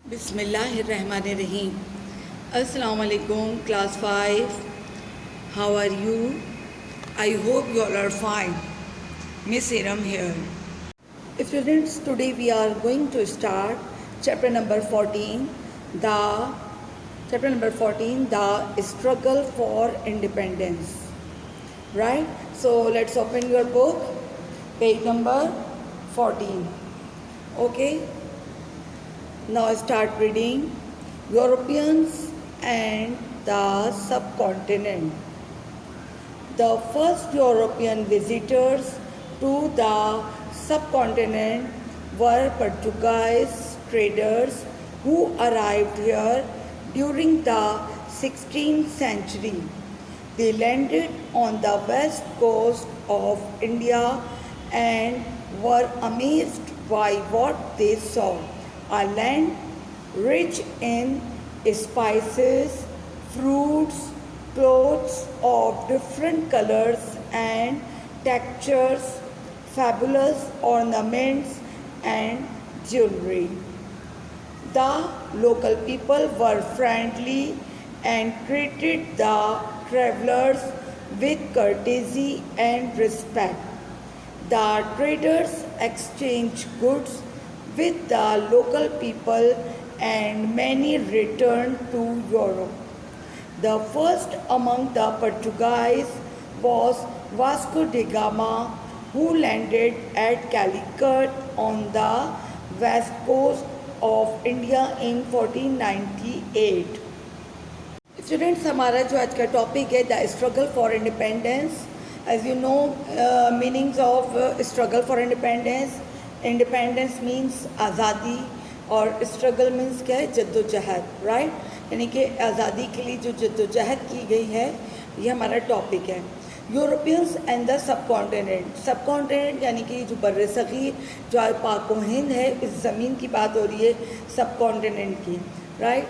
Bismillahirrahmanirrahim. Assalamu alaikum, class 5. How are you? I hope you all are fine. Miss Iram here. Students, today we are going to start chapter number 14, the struggle for independence. Right? So let's open your book, page number 14. Okay? Now start reading. Europeans and the subcontinent. The first European visitors to the subcontinent were Portuguese traders who arrived here during the 16th century. They landed on the west coast of India and were amazed by what they saw. A land rich in spices, fruits, clothes of different colors and textures, fabulous ornaments and jewelry. The local people were friendly and treated the travelers with courtesy and respect. The traders exchanged goods with the local people and many returned to Europe. The first among the Portuguese was Vasco da Gama, who landed at Calicut on the west coast of India in 1498. Students, हमारा जो आज का topic है the struggle for independence. As you know meanings of struggle for independence. Independence means आज़ादी और struggle means क्या है, जद्दोजहद. राइट, यानी कि आज़ादी के लिए जो जद्दोजहद की गई है, ये हमारा टॉपिक है. Europeans and the subcontinent यानी कि जो बर्र सग़ीर, जो पाक व हिंद है, इस ज़मीन की बात हो रही है सब कॉन्टिनेंट की. Right.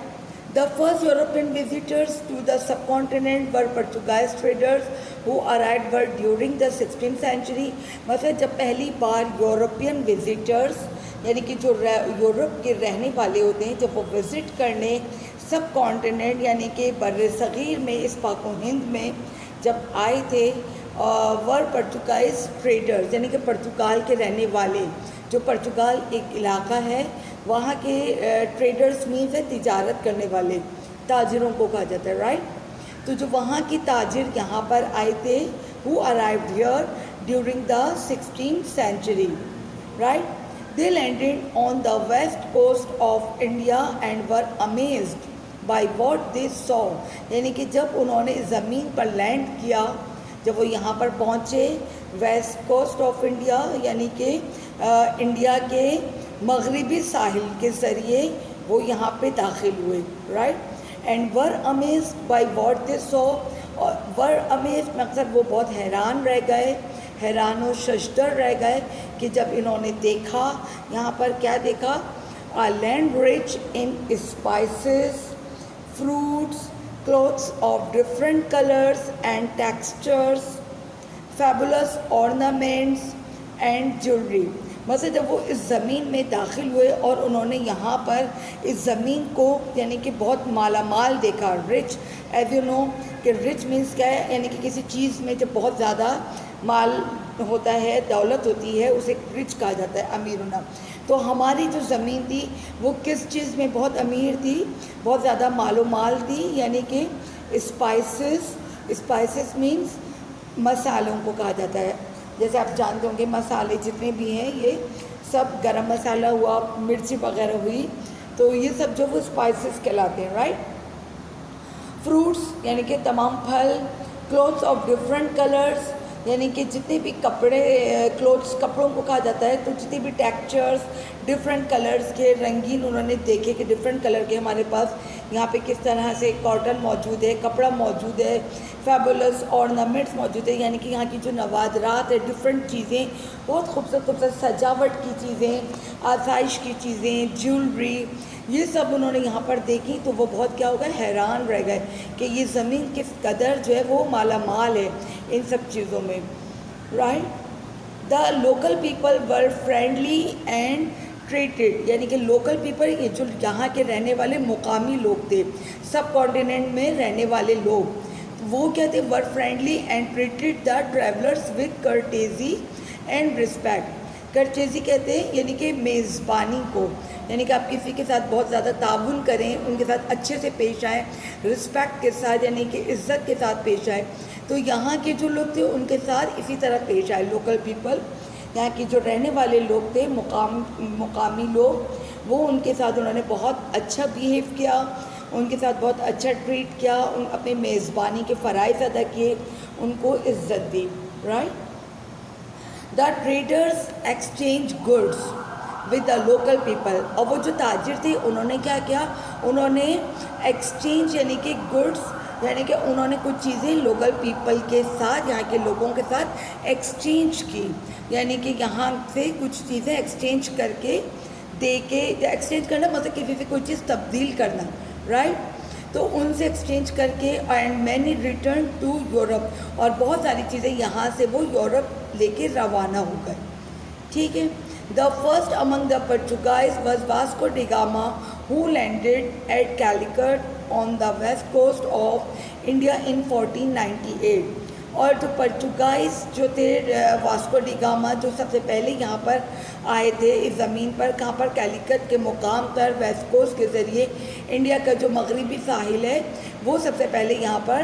The first European visitors to the subcontinent were Portuguese traders who arrived during the 16th century. मतलब जब पहली बार यूरोपियन विजिटर्स यानी कि जो यूरोप के रहने वाले होते हैं, जब वो विज़िट करने सब कॉन्टिनेंट यानी कि बर्र सग़ीर में, इस पाक व हिंद में जब आए थे, वर पोर्चुगाइज ट्रेडर्स यानी कि पुर्तगाल के रहने वाले. जो पुर्तगाल एक इलाका है, वहाँ के ट्रेडर्स मीन्स है तिजारत करने वाले, ताजिरों को कहा जाता है. राइट. तो जो वहाँ की ताजिर यहाँ पर आए थे, who arrived here during the 16th century. Right. They landed on the west coast of India and were amazed by what they saw. यानी कि जब उन्होंने ज़मीन पर लैंड किया, जब वो यहाँ पर पहुँचे वेस्ट कोस्ट ऑफ इंडिया यानी कि इंडिया के मगरिबी साहिल के ज़रिए वो यहाँ पे दाखिल हुए. Right. And were amazed by what they saw. और वर अमेज्ड मकसद वो बहुत हैरान रह गए, हैरान व शशदर रह गए कि जब इन्होंने देखा, यहाँ पर क्या देखा, a land rich in spices, fruits, clothes of different colors and textures, fabulous ornaments and jewelry. मतलब जब वो इस ज़मीन में दाखिल हुए और उन्होंने यहाँ पर इस ज़मीन को यानी कि बहुत मालामाल देखा. रिच, एज यू नो कि रिच मीन्स क्या है, यानी कि किसी चीज़ में जब बहुत ज़्यादा माल होता है, दौलत होती है, उसे रिच कहा जाता है, अमीर होना. तो हमारी जो ज़मीन थी वो किस चीज़ में बहुत अमीर थी, बहुत ज़्यादा मालो माल थी. यानी कि स्पाइसेस मीन्स मसालों को कहा जाता है. जैसे आप जानते होंगे मसाले जितने भी हैं, ये सब गरम मसाला हुआ, मिर्ची वगैरह हुई, तो ये सब जो वो स्पाइसेस कहलाते हैं. राइट. फ्रूट्स यानी कि तमाम फल. क्लोथ्स ऑफ डिफरेंट कलर्स यानी कि जितने भी कपड़े, क्लोथ्स कपड़ों को कहा जाता है, तो जितने भी टेक्सचर्स डिफरेंट कलर्स के, रंगीन उन्होंने देखे कि डिफरेंट कलर के हमारे पास यहाँ पे किस तरह से कॉटन मौजूद है, कपड़ा मौजूद है, फैबुलस ऑर्नामेंट्स मौजूद है, यानी कि यहाँ की जो नवादरात है, डिफरेंट चीज़ें, बहुत खूबसूरत सजावट की चीज़ें, आसाइश की चीज़ें, ज्वेलरी, ये सब उन्होंने यहाँ पर देखी. तो वो बहुत क्या हो गए, हैरान रह गए कि ये ज़मीन किस कदर जो है वो माला माल है इन सब चीज़ों में. Right. The local people were friendly and treated, यानी कि लोकल पीपल, ये जो यहाँ के रहने वाले मुकामी लोग थे, सब कॉन्टिनेंट में रहने वाले लोग, वो क्या थे, were friendly and treated the travellers with courtesy and respect. Courtesy कहते हैं यानी कि मेज़बानी को, यानी कि आप किसी के साथ बहुत ज़्यादा ताउन करें, उनके साथ अच्छे से पेश आएँ, रिस्पेक्ट के साथ यानी कि इज़्ज़त के साथ पेश आए। तो यहाँ के जो लोग थे उनके साथ इसी तरह पेश आए। लोकल पीपल, यहाँ के जो रहने वाले लोग थे, मुकामी लोग, वो उनके साथ उन्होंने बहुत अच्छा बिहेव किया, उनके साथ बहुत अच्छा ट्रीट किया, उन अपने मेज़बानी के फ़राइज़ अदा किए, उनको इज़्ज़त दी। Right. The traders exchange goods with the local people. और वो जो ताजिर थे उन्होंने क्या किया, उन्होंने एक्सचेंज यानी कि गुड्स, यानी कि उन्होंने कुछ चीज़ें लोकल पीपल के साथ, यहाँ के लोगों के साथ एक्सचेंज की, यानी कि यहाँ से कुछ चीज़ें एक्सचेंज करके दे के, एक्सचेंज करना मतलब किसी से कोई चीज़ तब्दील करना। राइट। तो उनसे एक्सचेंज करके, and many return to Europe, और बहुत सारी चीज़ें यहाँ से वो यूरोप लेके रवाना हो गए। ठीक है। The first among the Portuguese was Vasco da Gama, who landed at Calicut on the west coast of India in 1498। और जो पोर्चुगाइज जो थे, वास्को डी गामा, जो सबसे पहले यहाँ पर आए थे इस ज़मीन पर, कहाँ पर, कैलिकट के मुकाम पर, वेस्ट कोस्ट के ज़रिए इंडिया का जो मगरबी साहिल है, वो सबसे पहले यहाँ पर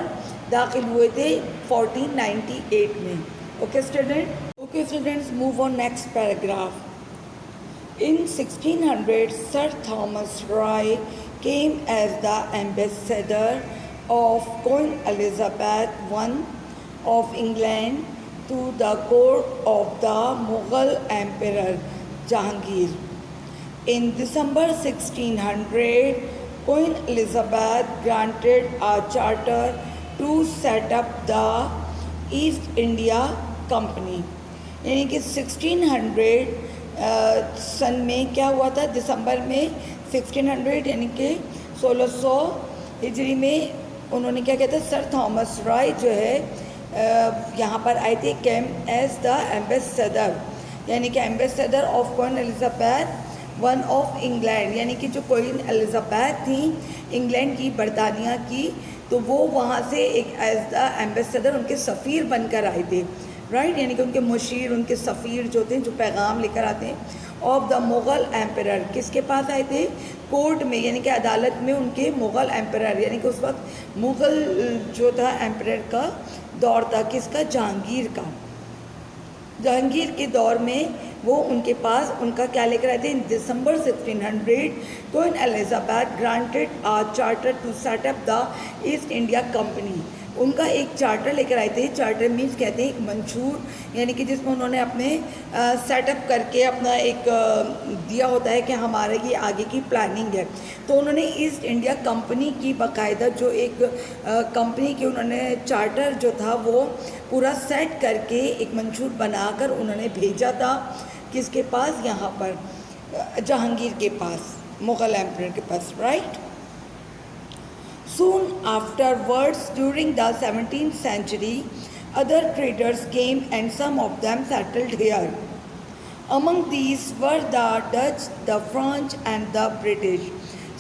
दाखिल हुए थे 1498 में। Okay students, move on next paragraph. In 1600 sir Thomas Roe came as the ambassador of queen Elizabeth I of England to the court of the Mughal Emperor Jahangir. In December 1600, Queen Elizabeth granted a charter to set up the East India Company. यानी कि 1600 सन में क्या हुआ था, दिसंबर में 1600 यानी कि 1600 हिजरी में उन्होंने क्या कहते हैं, सर थॉमस रॉय जो है यहाँ पर आए थे, केम एज द एम्बेसडर, यानी कि ambassador of queen Elizabeth I of England, यानी कि जो क्वीन एलिजाबेथ थी इंग्लैंड की, बरतानिया की, तो वो वहाँ से एक एज द एम्बेसडर, उनके सफ़ीर बनकर आए थे। राइट। यानी कि उनके मुशीर, उनके सफ़ीर जो थे, जो पैगाम लेकर आते हैं, ऑफ द मुग़ल एम्परर, किसके पास आए थे, कोर्ट में, यानी कि अदालत में उनके मुग़ल एम्परर, यानी कि उस वक्त मुग़ल जो था एम्परर का दौर था, किसका, जहांगीर का। जहांगीर के दौर में वो उनके पास उनका क्या लेकर आए थे, in December 1600 queen Elizabeth granted a charter to set up the East India company. उनका एक चार्टर लेकर आए थे। चार्टर मीन्स कहते हैं एक मंशूर, यानी कि जिसमें उन्होंने अपने सेटअप करके अपना एक दिया होता है कि हमारे ये आगे की प्लानिंग है। तो उन्होंने ईस्ट इंडिया कंपनी की बाकायदा जो एक कंपनी की उन्होंने चार्टर जो था वो पूरा सेट करके एक मंशूर बनाकर उन्होंने भेजा था, किसके पास, यहाँ पर जहांगीर के पास, मुग़ल एम्परर के पास। Right. Soon afterwards, during the 17th century, other traders came and some of them settled here. Among these were the Dutch, the French and the British.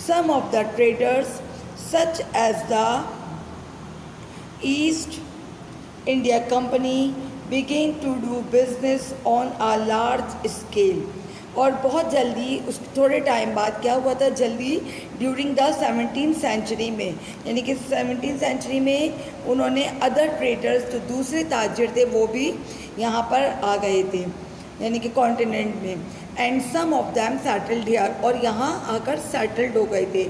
Some of the traders, such as the East India Company, began to do business on a large scale. और बहुत जल्दी उस थोड़े time बाद क्या हुआ था, जल्दी ड्यूरिंग द 17th सेंचुरी में, यानी कि 17th सेंचुरी में उन्होंने अदर ट्रेडर्स, जो दूसरे ताजिर थे, वो भी यहाँ पर आ गए थे, यानी कि कॉन्टिनेंट में। And some of them settled here, और यहाँ आकर सेटल्ड हो गए थे,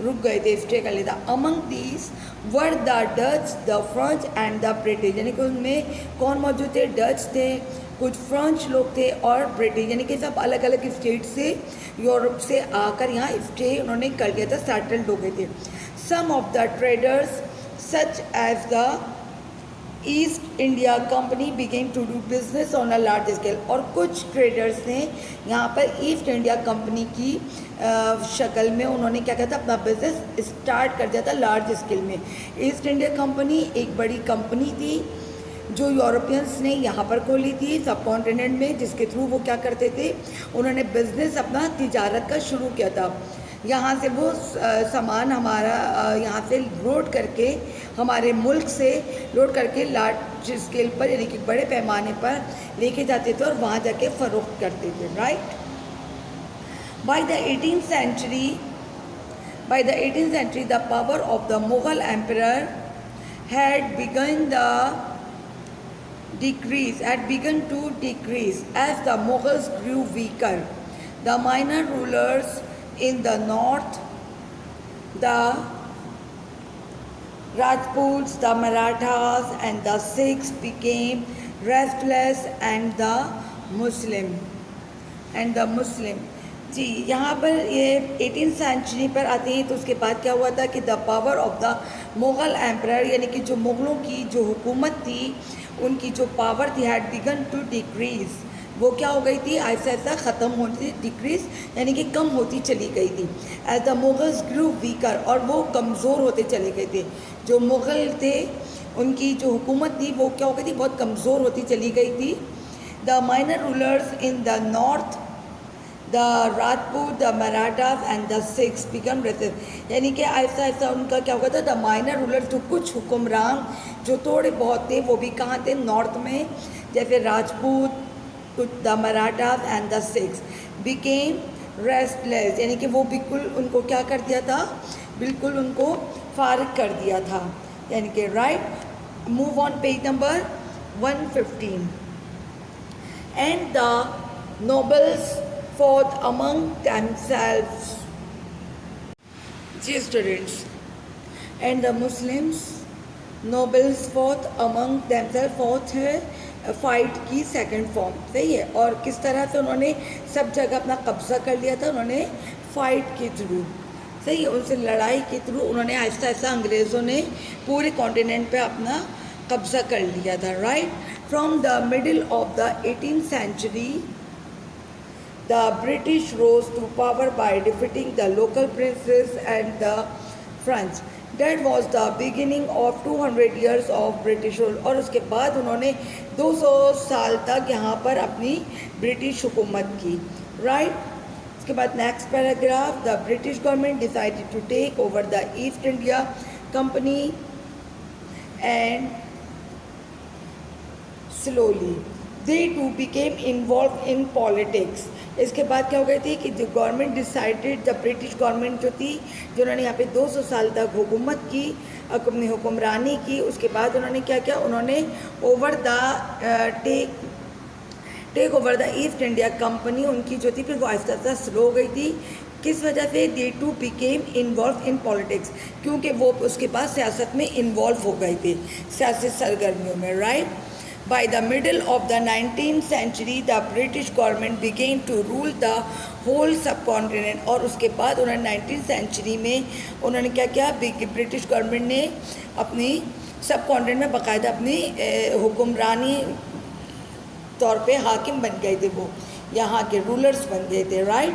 रुक गए थे, स्टे कर लेता। Among these were the Dutch, the French and the British, यानी कि उनमें कौन मौजूद थे, डच थे, कुछ फ्रेंच लोग थे और ब्रिटिश, यानी कि सब अलग अलग स्टेट से, यूरोप से आकर यहाँ स्टे उन्होंने कर लिया था, सेटल्ड हो गए थे। Some of the traders such as the East India Company began to do business on a large scale, और कुछ ट्रेडर्स ने यहाँ पर ईस्ट इंडिया कंपनी की शक्ल में उन्होंने क्या कहता अपना बिजनेस स्टार्ट कर दिया था लार्ज स्केल में। ईस्ट इंडिया कंपनी एक बड़ी कंपनी थी जो यूरोपियंस ने यहाँ पर खोली थी सब कॉन्टिनेंट में, जिसके थ्रू वो क्या करते थे, उन्होंने बिजनेस अपना तिजारत का शुरू किया था। यहाँ से वो सामान हमारा यहाँ से लोड करके हमारे मुल्क से लोड करके लार्ज स्केल पर यानी कि बड़े पैमाने पर लेके जाते थे और वहाँ जाके फ़रोख्त करते थे, right. By the 18th century the power of the Mughal emperor had begun to decrease as the Mughals grew weaker. The minor rulers in the north, the Rajputs, the Marathas and the Sikhs became restless and the Muslim जी यहाँ पर ये 18th century पर आते हैं। तो उसके बाद क्या हुआ था कि the power of the Mughal emperor यानी कि जो मुग़लों की जो हुकूमत थी, उनकी जो पावर थी हैड बिगन टू डिक्रीज़, वो क्या हो गई थी, ऐसा ऐसा ख़त्म होती थी, डिक्रीज़ यानी कि कम होती चली गई थी। As the Mughals grew weaker, और वो कमज़ोर होते चले गए थे। जो मुग़ल थे उनकी जो हुकूमत थी वो क्या हो गई थी, बहुत कमज़ोर होती चली गई थी। The minor rulers in the north, the Rajput, the Marathas and the Sikhs become resist, यानी कि ऐसा ऐसा उनका क्या होगा था, द माइनर रूलर्स जो कुछ हुक्मरान जो थोड़े बहुत थे वो भी कहाँ थे, नॉर्थ में, जैसे Rajput, the Marathas and the Sikhs became restless, यानी कि वो बिल्कुल उनको क्या कर दिया था, बिल्कुल उनको फारिग कर दिया था, यानी कि right. Move on page number 115। And the nobles fought among themselves, जी students, and the Muslims nobles fought among themselves, fought है फाइट की सेकंड फॉर्म, सही है। और किस तरह से उन्होंने सब जगह अपना कब्जा कर लिया था, उन्होंने फाइट के थ्रू, सही है, उनसे लड़ाई के थ्रू उन्होंने ऐसा ऐसा अंग्रेज़ों ने पूरे कॉन्टिनेंट पे अपना कब्जा कर लिया था, right. From the middle of the 18th century the British rose to power by defeating the local princes and the French. That was the beginning of 200 years of British rule. और उसके बाद उन्होंने 200 साल तक यहाँ पर अपनी ब्रिटिश हुकूमत की, राइट। उसके बाद next paragraph, the British government decided to take over the East India company and slowly they to became involve in politics. इसके बाद क्या हो गई थी कि जो government decided, the British government जो थी, जिन्होंने यहाँ पे 200 साल तक हुकूमत की, अपनी हुक्मरानी की, उसके बाद उन्होंने क्या किया, उन्होंने over the take over the East India company उनकी जो थी फिर वो आहिस्ता आहिस्ता स्लो हो गई थी। किस वजह से, they to became involve in politics, क्योंकि वो उसके बाद सियासत में इन्वॉल्व हो गए थे, सियासी सरगर्मियों में, right. By the middle of the 19th century, the British government began to rule the whole subcontinent। और उसके बाद उन्होंने 19th सेंचुरी में उन्होंने क्या किया, ब्रिटिश गवर्नमेंट ने अपनी सब कॉन्टिनेंट में बाकायदा अपनी हुक्मरानी तौर पे हाकिम बन गए थे, वो यहाँ के रूलर्स बन गए थे, right.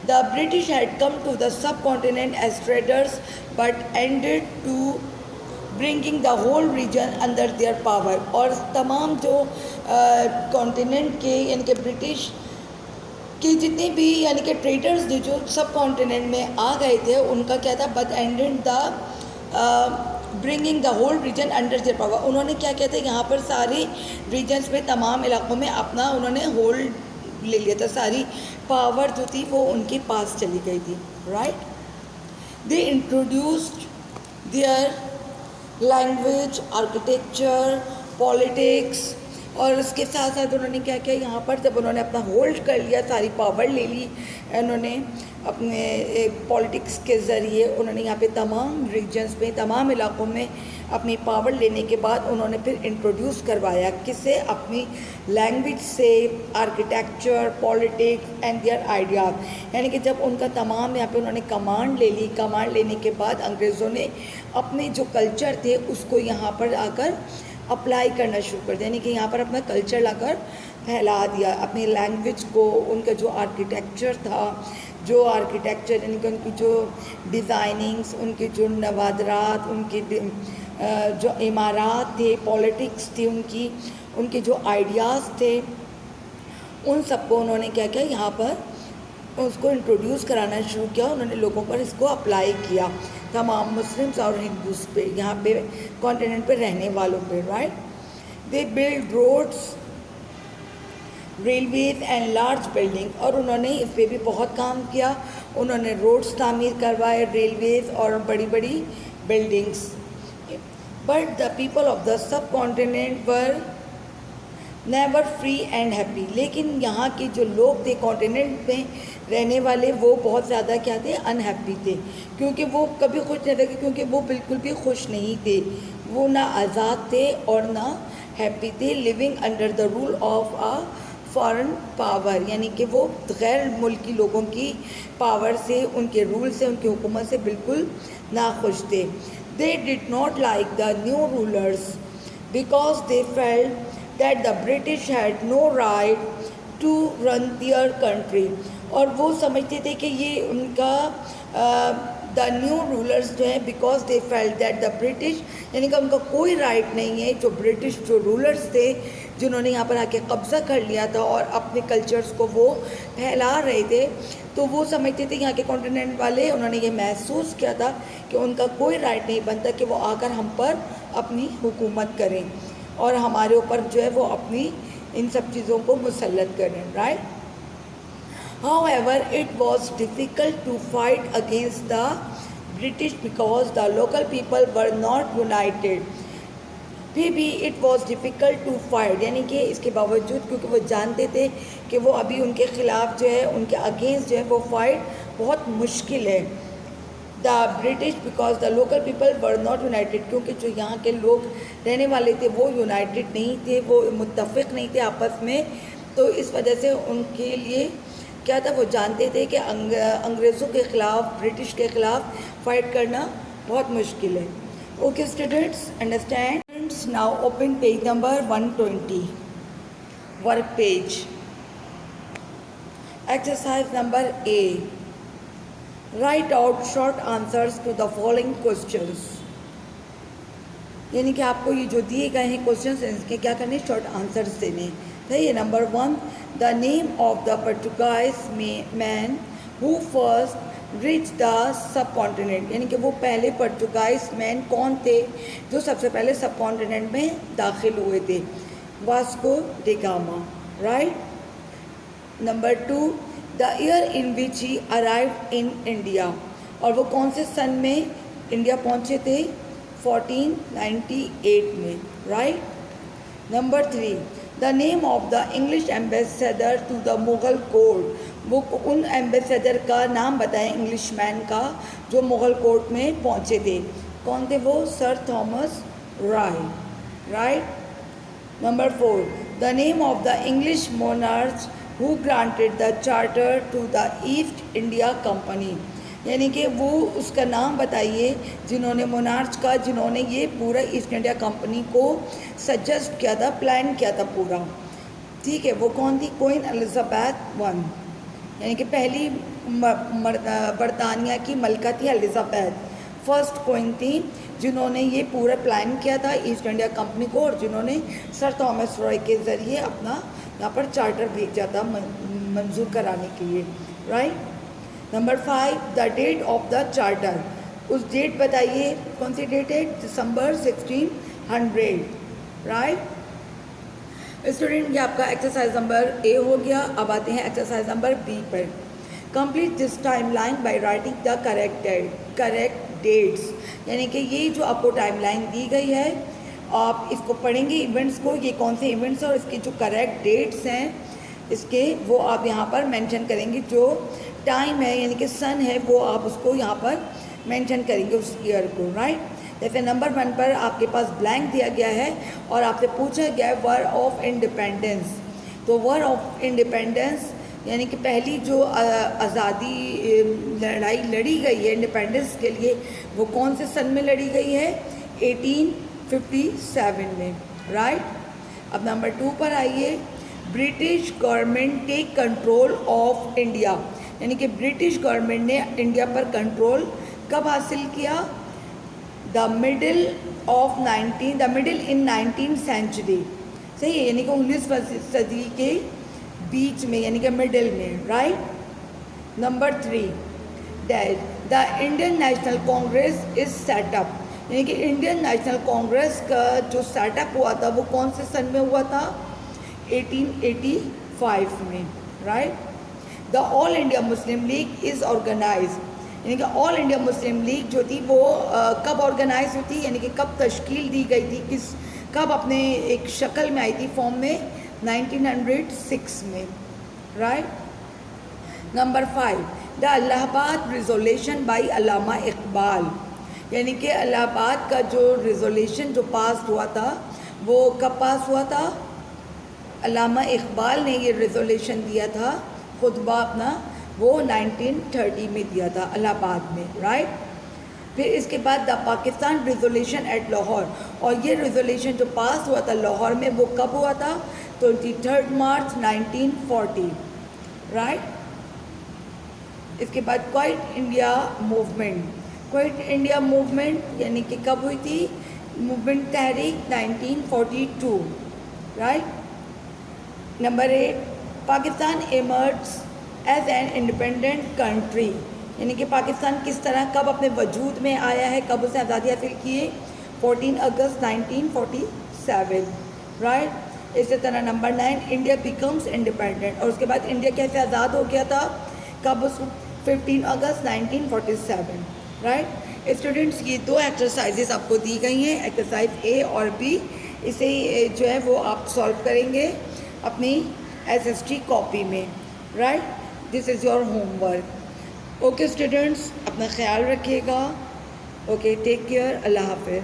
The British had come to the subcontinent as traders but ended to bringing the whole region under their power. और तमाम जो कॉन्टिनेंट के यानी कि ब्रिटिश के जितने भी यानी कि ट्रेडर्स थे जो सब कॉन्टिनेंट में आ गए थे, उनका क्या था, but ended the bringing the whole region under their power. उन्होंने क्या किया था, यहाँ पर सारे रीजन्स में, तमाम इलाकों में अपना उन्होंने होल्ड ले लिया था, सारी पावर जो थी वो उनके पास चली गई थी, right. They introduced their language, architecture, politics, और उसके साथ साथ उन्होंने क्या किया, यहाँ पर जब उन्होंने अपना होल्ड कर लिया, सारी पावर ले ली, उन्होंने अपने पॉलिटिक्स के ज़रिए उन्होंने यहाँ पे तमाम रीजन्स में, तमाम इलाकों में अपनी पावर लेने के बाद उन्होंने फिर इंट्रोड्यूस करवाया किससे, अपनी लैंग्वेज से, architecture, politics and there ideas. यानी कि जब उनका तमाम यहाँ पे उन्होंने कमांड ले ली, कमांड लेने के बाद अंग्रेज़ों ने अपने जो कल्चर थे उसको यहाँ पर आकर अप्लाई करना शुरू कर दिया, यानी कि यहाँ पर अपना कल्चर लाकर फैला दिया, अपनी लैंग्वेज को, उनका जो आर्किटेक्चर था, जो आर्किटेक्चर यानी कि उनकी जो डिज़ाइनिंग्स, उनके जो नवादरात, उनकी जो इमारात थे, पॉलिटिक्स थी उनकी, उनके जो आइडियाज़ थे, उन सबको उन्होंने क्या किया, यहाँ पर उसको इंट्रोड्यूस कराना शुरू किया। उन्होंने लोगों पर इसको अप्लाई किया, तमाम मुस्लिम्स और हिंदूस पे, यहाँ पे कॉन्टिनेंट पे रहने वालों पे, right. They build roads, railways and large building, और उन्होंने इस पर भी बहुत काम किया। उन्होंने रोड्स तामीर करवाए, रेलवेज और बड़ी बड़ी buildings. But the people of the sub continent were never free and happy, लेकिन यहाँ के जो लोग थे कॉन्टिनेंट में रहने वाले, वो बहुत ज़्यादा क्या थे, अनहैप्पी थे, क्योंकि वो कभी खुश नहीं थे, क्योंकि वो बिल्कुल भी खुश नहीं थे। वो ना आज़ाद थे और ना हैप्पी थे, living under the rule of a foreign power, यानी कि वो गैर मुल्की लोगों की पावर से, उनके रूल से, उनकी हुकूमत से बिल्कुल नाखुश थे। They did not like the new rulers because they felt that the British had no right to run their country, और वो समझते थे कि ये उनका द न्यू रूलर्स जो है, because they felt that the British, यानी कि उनका कोई राइट नहीं है, जो ब्रिटिश जो रूलर्स थे, जिन्होंने यहाँ पर आके कब्ज़ा कर लिया था और अपने कल्चर्स को वो फैला रहे थे, तो वो समझते थे यहाँ के कॉन्टिनेंट वाले, उन्होंने ये महसूस किया था कि उनका कोई राइट नहीं बनता कि वो आकर हम पर अपनी हुकूमत करें और हमारे ऊपर जो है वो अपनी इन सब चीज़ों को मुसल्लत करें, right. However it was difficult to fight against the British because the local people were not united. फिर भी it was difficult to fight, यानी कि इसके बावजूद, क्योंकि वो जानते थे कि वो अभी उनके ख़िलाफ़ जो है, उनके अगेंस्ट जो है वो फाइट बहुत मुश्किल है। The British because the local people were not United, क्योंकि जो यहाँ के लोग रहने वाले थे वो यूनाइटेड नहीं थे, वो मुत्तफ़िक़ नहीं थे आपस में, तो इस वजह से उनके लिए क्या था, वो जानते थे कि अंग्रेज़ों के ख़िलाफ़, ब्रिटिश के ख़िलाफ़ फ़ाइट करना बहुत मुश्किल है। Okay students, understand. Now open page number 120, work page, exercise number A, write out short answers to the following questions, यानी कि आपको ये जो दिए गए हैं क्वेश्चंस, इसके क्या करने, शॉर्ट आंसर्स देने। सही है। Number 1, the name of the Portuguese man who first reached the subcontinent, यानी कि वो पहले पोर्चुगाइज मैन कौन थे जो सबसे पहले सब कॉन्टिनेंट में दाखिल हुए थे, Vasco da gamma, right. Number 2, the year in which he arrived in India, और वो कौन से सन में इंडिया पहुँचे थे, 1498 में, right. Number 3, the name of the English ambassador to the Mughal court, वो उन एम्बेसडर का नाम बताएं इंग्लिश मैन का जो मुग़ल कोर्ट में पहुँचे थे, कौन थे वो, sir Thomas Roe, right. Number 4, the name of the English monarch who granted the charter to the East India company, यानी कि वो उसका नाम बताइए जिन्होंने मोनार्च का, जिन्होंने ये पूरा ईस्ट इंडिया कंपनी को सजेस्ट किया था, प्लान किया था पूरा, ठीक है। वो कौन थी, क्वीन एलिज़ाबेथ वन, यानी कि पहली बरतानिया की मलका थी एलिज़ाबेथ, फर्स्ट क्वीन थी जिन्होंने ये पूरा प्लान किया था ईस्ट इंडिया कंपनी को, और जिन्होंने सर थॉमस रॉय के ज़रिए अपना यहाँ पर चार्टर भेजा था मंजूर कराने के लिए, right. Number 5, the date of the charter, उस डेट बताइए, कौन सी डेट है, दिसंबर 1600, राइट। स्टूडेंट, ये आपका एक्सरसाइज नंबर ए हो गया। अब आते हैं एक्सरसाइज नंबर बी पर। Complete this timeline by writing the correct dates, यानी कि ये जो आपको टाइमलाइन दी गई है, आप इसको पढ़ेंगे इवेंट्स को, ये कौन से इवेंट्स हैं और इसके जो करेक्ट डेट्स हैं इसके, वो आप यहाँ पर मेंशन करेंगे। जो टाइम है यानी कि सन है, वो आप उसको यहाँ पर मेंशन करेंगे उस ईयर को, राइट। जैसे नंबर 1 पर आपके पास ब्लैंक दिया गया है और आपसे पूछा गया है वॉर ऑफ इंडिपेंडेंस, तो वॉर ऑफ इंडिपेंडेंस यानी कि पहली जो आज़ादी लड़ाई लड़ी गई है इंडिपेंडेंस के लिए, वो कौन से सन में लड़ी गई है, 1857 में, राइट। अब नंबर 2 पर आइए, British government take control of India, यानी कि ब्रिटिश गवर्नमेंट ने इंडिया पर कंट्रोल कब हासिल किया, the middle in 19th century, सही है, यानी कि 19वीं सदी के बीच में, यानी कि मिडिल में, right. Number 3, that the Indian national Congress is setup, यानी कि इंडियन नेशनल कांग्रेस का जो सेटअप हुआ था वो कौन से सन में हुआ था? 1885 में, right. The all India Muslim League is organise, यानी कि ऑल इंडिया मुस्लिम लीग जो थी वो कब ऑर्गेनाइज हुई थी, यानी कि कब तश्कील दी गई थी, कब अपने एक शक्ल में आई थी, फॉर्म में? 1906 में, right. Number 5, the Allahabad resolution by Allama Iqbal, यानी कि इलाहाबाद का जो रिजोल्यूशन जो पास हुआ था वो कब पास हुआ था? अल्लामा इकबाल ने ये रिजोल्यूशन दिया था, खुतबा अपना, वो 1930 में दिया था इलाहाबाद में, राइट। फिर इसके बाद the Pakistan resolution at Lahore, और ये रिजोल्यूशन जो पास हुआ था लाहौर में वो कब हुआ था? 23 मार्च 1940, राइट। इसके बाद क्वाइट इंडिया मूवमेंट यानी कि कब हुई थी? मूवमेंट तहरीक 1942, right. Number 8, Pakistan emerge as an independent country, यानी कि पाकिस्तान किस तरह कब अपने वजूद में आया है, कब उसे आज़ादी हासिल किए? 14 अगस्त 1947, राइट। इसी तरह नंबर 9, इंडिया बिकम्स इंडिपेंडेंट, और उसके बाद इंडिया कैसे आज़ाद हो गया था, कब? उस 15 अगस्त 1947, राइट। स्टूडेंट्स, ये 2 एक्सरसाइजेस आपको दी गई हैं, एक्सरसाइज ए और बी, इसे जो है वो आप सॉल्व करेंगे अपनी SST कॉपी में, right. This is your homework. Okay students, अपना ख्याल रखिएगा। ओके, टेक केयर, अल्लाह हाफिज़।